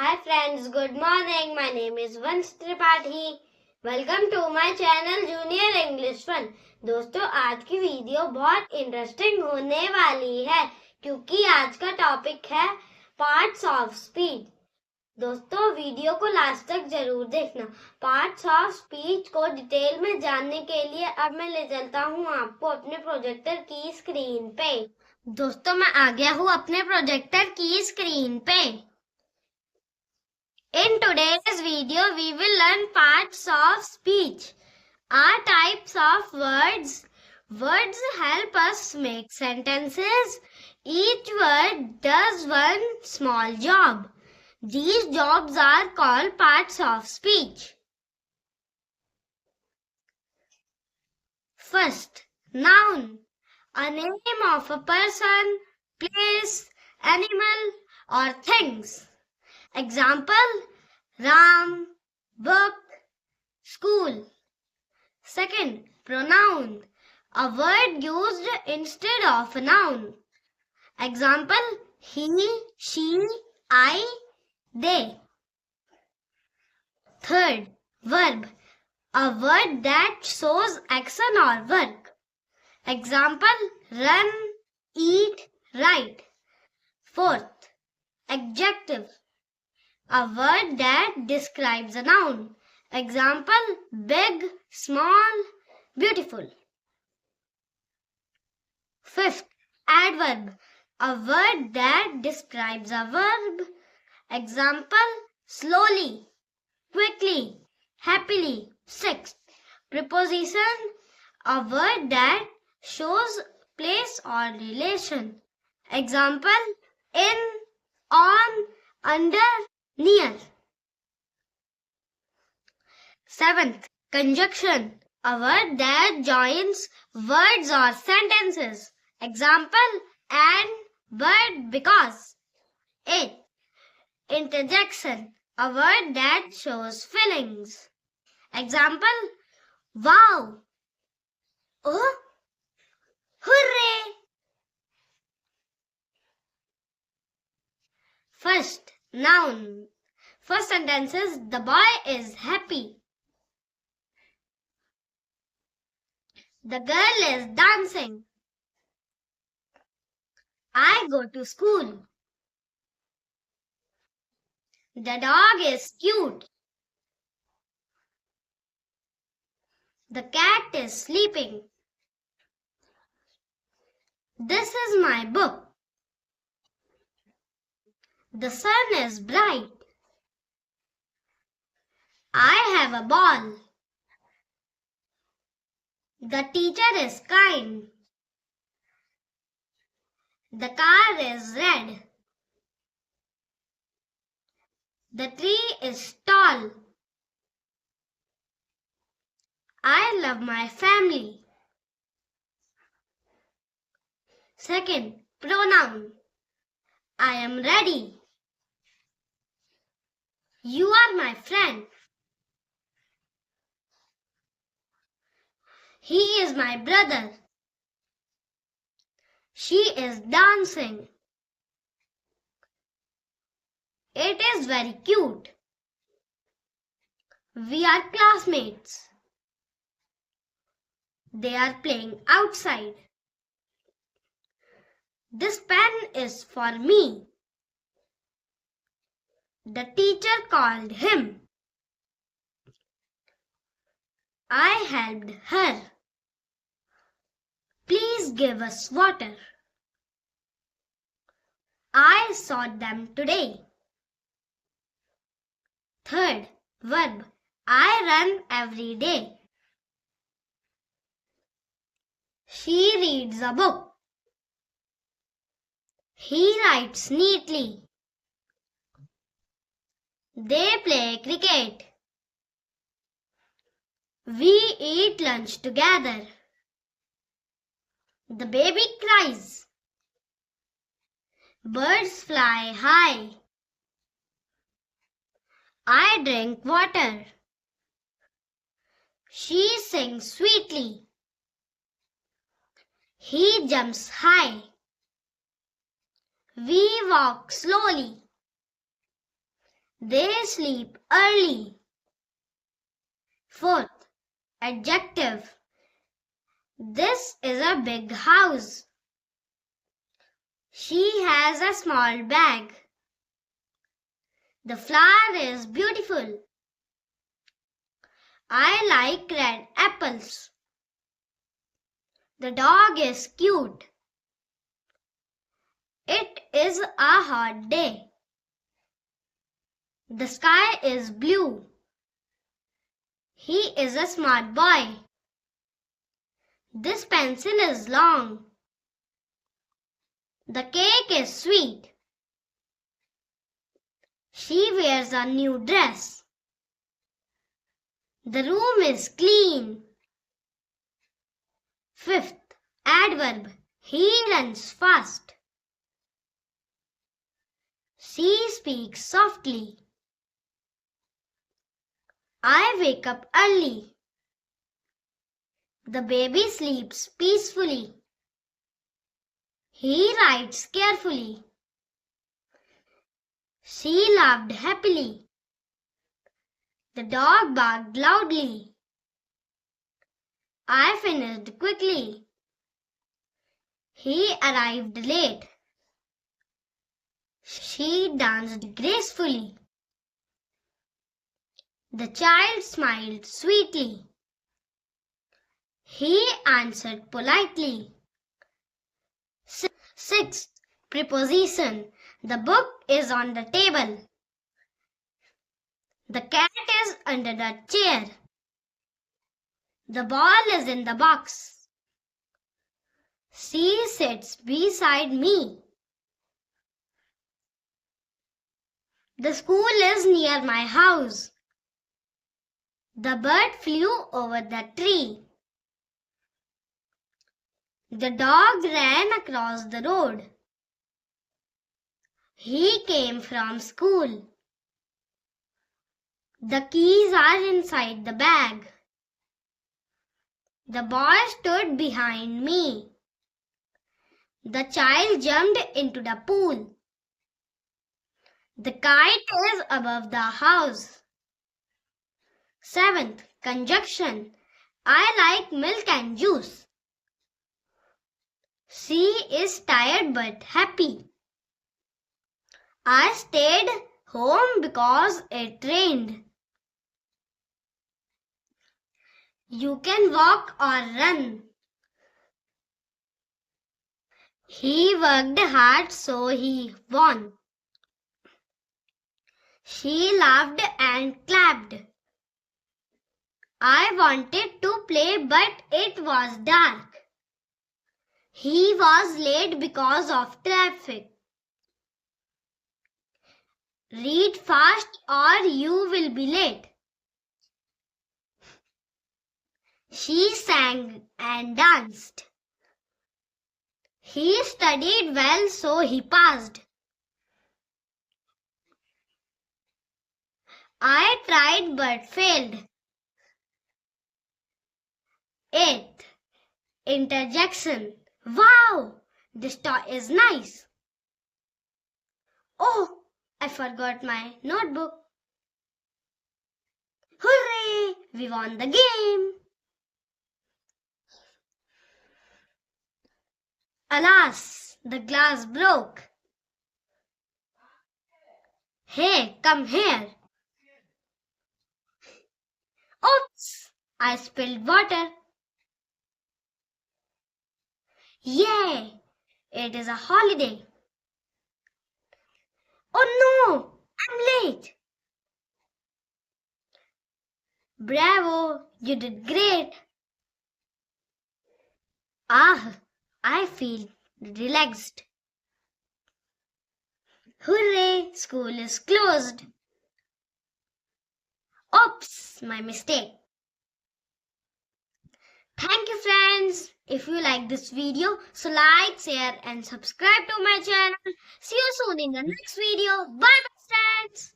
Hi friends, good morning. My name is Vansh Tripathi. Welcome to my channel Junior English Fun. दोस्तों आज की video बहुत interesting होने वाली है क्योंकि आज का टॉपिक है पार्ट्स ऑफ स्पीच। दोस्तों वीडियो को लास्ट तक जरूर देखना। पार्ट्स ऑफ स्पीच को डिटेल में जानने के लिए अब मैं ले चलता हूँ आपको अपने प्रोजेक्टर की स्क्रीन पे। दोस्तों मैं आ गया हूँ अपने प्रोजेक्टर की स्क्रीन पे। In today's video, we will learn parts of speech. Are types of words. Words help us make sentences. Each word does one small job. These jobs are called parts of speech. First, noun. A name of a person, place, animal, or things. Example, Ram, book, school. Second, pronoun. A word used instead of a noun. Example, he, she, I, they. Third, verb. A word that shows action or work. Example, run, eat, write. Fourth, adjective. A word that describes a noun. Example, big, small, beautiful. Fifth, adverb. A word that describes a verb. Example, slowly, quickly, happily. Sixth, preposition. A word that shows place or relation. Example, in, on, under, near. Seventh, conjunction. A word that joins words or sentences. Example, and, but, because. Eighth, interjection. A word that shows feelings. Example, wow. Oh, hooray. First, noun. First sentence is, the boy is happy. The girl is dancing. I go to school. The dog is cute. The cat is sleeping. This is my book. The sun is bright. I have a ball. The teacher is kind. The car is red. The tree is tall. I love my family. Second, pronoun. I am ready. You are my friend. He is my brother. She is dancing. It is very cute. We are classmates. They are playing outside. This pen is for me. The teacher called him. I helped her. Please give us water. I saw them today. Third, verb. I run every day. She reads a book. He writes neatly. They play cricket. We eat lunch together. The baby cries. Birds fly high. I drink water. She sings sweetly. He jumps high. We walk slowly. They sleep early. Fourth, adjective. This is a big house. She has a small bag. The flower is beautiful. I like red apples. The dog is cute. It is a hot day. The sky is blue. He is a smart boy. This pencil is long. The cake is sweet. She wears a new dress. The room is clean. Fifth, adverb. He runs fast. She speaks softly. I wake up early. The baby sleeps peacefully. He writes carefully. She laughed happily. The dog barked loudly. I finished quickly. He arrived late. She danced gracefully. The child smiled sweetly. He answered politely. Sixth, preposition. The book is on the table. The cat is under the chair. The ball is in the box. She sits beside me. The school is near my house. The bird flew over the tree. The dog ran across the road. He came from school. The keys are inside the bag. The boy stood behind me. The child jumped into the pool. The kite is above the house. Seventh, conjunction. I like milk and juice. She is tired but happy. I stayed home because it rained. You can walk or run. He worked hard, so he won. She laughed and clapped. I wanted to play, but it was dark. He was late because of traffic. Read fast or you will be late. She sang and danced. He studied well, so he passed. I tried but failed. 8th, interjection. Wow, this toy is nice. Oh, I forgot my notebook. Hooray! We won the game. Alas, the glass broke. Hey, come here. Oops, I spilled water. Yay, it is a holiday. Oh no, I'm late. Bravo, you did great. I feel relaxed. Hooray, school is closed. Oops, my mistake. Thank you friends. If you like this video, so like, share and subscribe to my channel. See you soon in the next video. Bye bye friends.